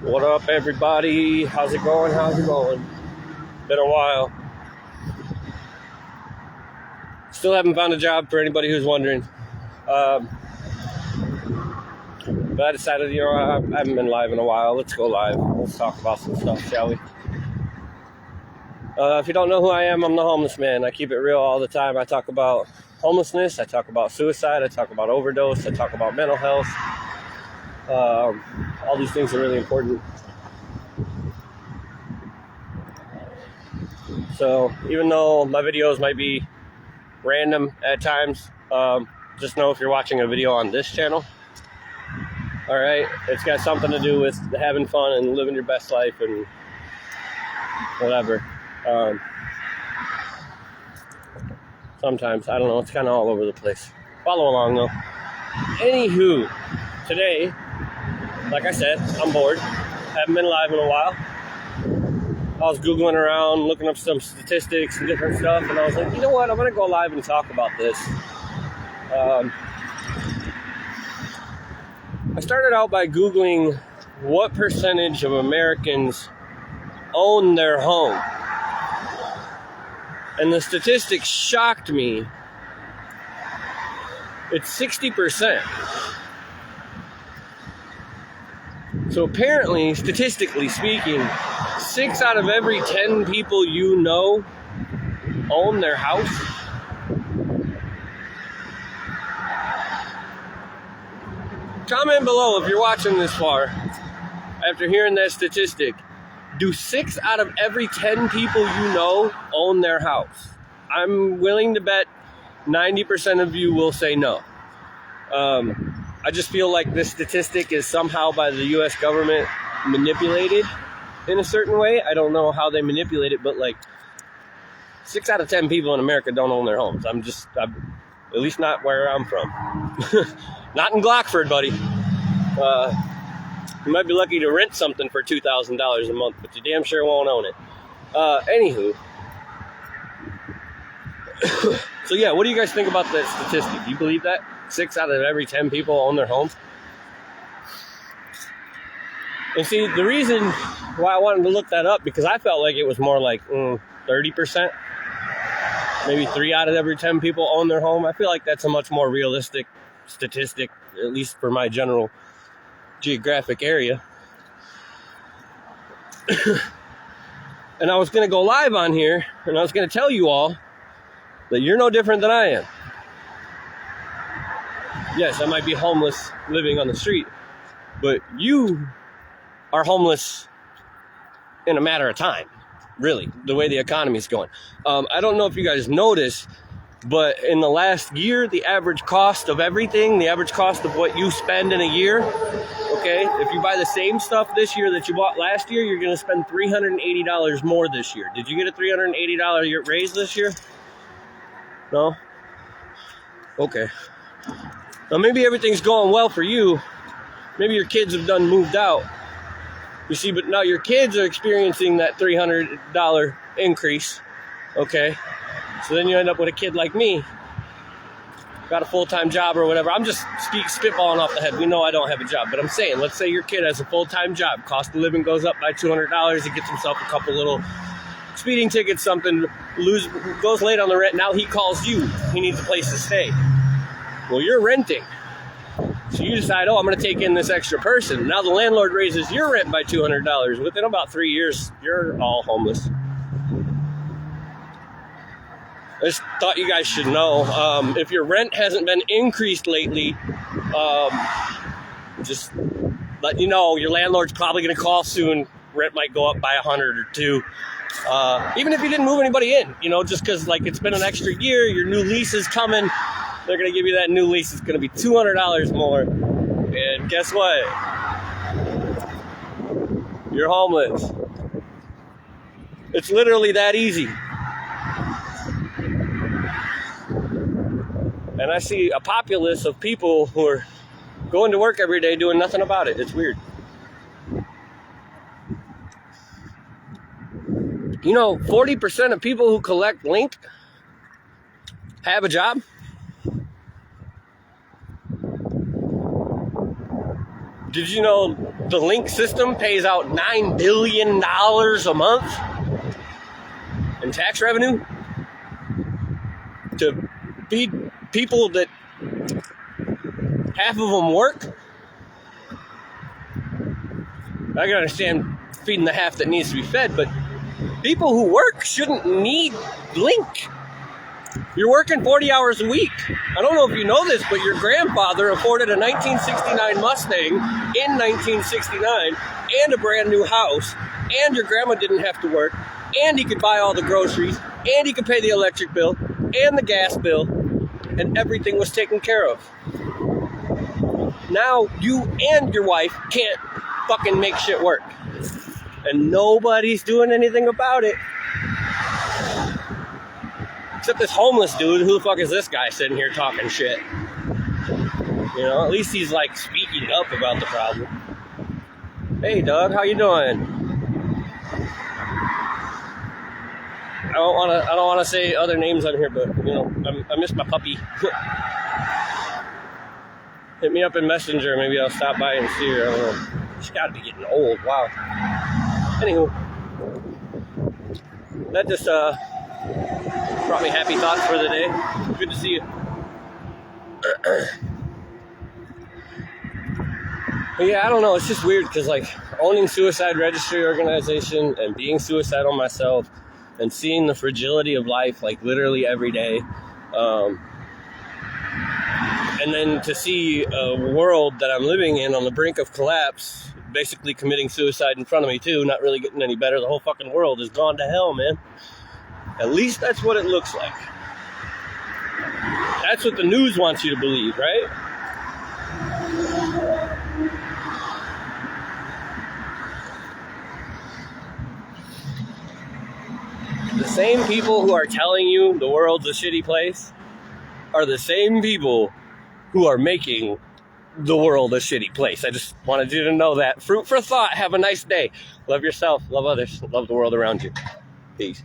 What up, everybody? How's it going? How's it going? Been a while. Still haven't found a job for anybody who's wondering. But I decided, I haven't been live in a while. Let's go live. Let's talk about some stuff, shall we? If you don't know who I am, I'm the homeless man. I keep it real all the time. I talk about homelessness. I talk about suicide. I talk about overdose. I talk about mental health. All these things are really important. So even though my videos might be random at times, just know if you're watching a video on this channel, all right, it's got something to do with having fun and living your best life and whatever. Sometimes, I don't know, it's kind of all over the place. Follow along though. Anywho, today, like I said, I'm bored. Haven't been live in a while. I was Googling around, looking up some statistics and different stuff, and I was like, you know what, I'm going to go live and talk about this. I started out by Googling what percentage of Americans own their home. And the statistics shocked me. It's 60%. So apparently, statistically speaking, 6 out of every 10 people you know own their house. Comment below if you're watching this far after hearing that statistic. Do 6 out of every 10 people you know own their house? I'm willing to bet 90% of you will say no. I just feel like this statistic is somehow by the U.S. government manipulated in a certain way. I don't know how they manipulate it, but like 6 out of 10 people in America don't own their homes. I'm at least not where I'm from. Not in Glockford, buddy. You might be lucky to rent something for $2,000 a month, but you damn sure won't own it. Anywho. So yeah, what do you guys think about that statistic? Do you believe that? 6 out of every 10 people own their homes? And see, the reason why I wanted to look that up, because I felt like it was more like 30%. Maybe 3 out of every 10 people own their home. I feel like that's a much more realistic statistic, at least for my general geographic area. And I was going to go live on here, and I was going to tell you all that you're no different than I am. Yes, I might be homeless living on the street, but you are homeless in a matter of time, really, the way the economy's going. I don't know if you guys noticed, but in the last year, the average cost of everything, the average cost of what you spend in a year, okay, if you buy the same stuff this year that you bought last year, you're going to spend $380 more this year. Did you get a $380 raise this year? No? Okay. Now, maybe everything's going well for you. Maybe your kids have done moved out. You see, but now your kids are experiencing that $300 increase. Okay? So then you end up with a kid like me, got a full-time job or whatever. I'm just spitballing off the head. We know I don't have a job, but I'm saying, let's say your kid has a full-time job. Cost of living goes up by $200. He gets himself a couple little speeding tickets, something, goes late on the rent. Now he calls you. He needs a place to stay. Well, you're renting. So you decide, I'm going to take in this extra person. Now the landlord raises your rent by $200. Within about 3 years, you're all homeless. I just thought you guys should know. If your rent hasn't been increased lately, just let you know your landlord's probably going to call soon. Rent might go up by $100 or $200. Even if you didn't move anybody in, just because like it's been an extra year, your new lease is coming. They're going to give you that new lease. It's going to be $200 more. And guess what? You're homeless. It's literally that easy. And I see a populace of people who are going to work every day doing nothing about it. It's weird. 40% of people who collect Link have a job. Did you know the Link system pays out $9 billion a month in tax revenue to feed people that half of them work. I can understand feeding the half that needs to be fed, but people who work shouldn't need Link. You're working 40 hours a week. I don't know if you know this, but your grandfather afforded a 1969 Mustang in 1969 and a brand new house, and your grandma didn't have to work, and he could buy all the groceries, and he could pay the electric bill and the gas bill, and everything was taken care of. Now you and your wife can't fucking make shit work, and nobody's doing anything about it. Except this homeless dude. Who the fuck is this guy sitting here talking shit? You know, at least he's like speaking up about the problem. Hey, Doug, how you doing? I don't want to say other names on here, but you know, I miss my puppy. Hit me up in Messenger. Maybe I'll stop by and see her. I don't know. She's got to be getting old. Wow. Anywho, that just brought me happy thoughts for the day. Good to see you. But yeah, I don't know. It's just weird because like owning Suicide Registry organization and being suicidal myself and seeing the fragility of life like literally every day. And then to see a world that I'm living in on the brink of collapse, basically committing suicide in front of me too, not really getting any better. The whole fucking world has gone to hell, man. At least that's what it looks like. That's what the news wants you to believe, right? The same people who are telling you the world's a shitty place are the same people who are making the world a shitty place. I just wanted you to know that. Fruit for thought. Have a nice day. Love yourself. Love others. Love the world around you. Peace.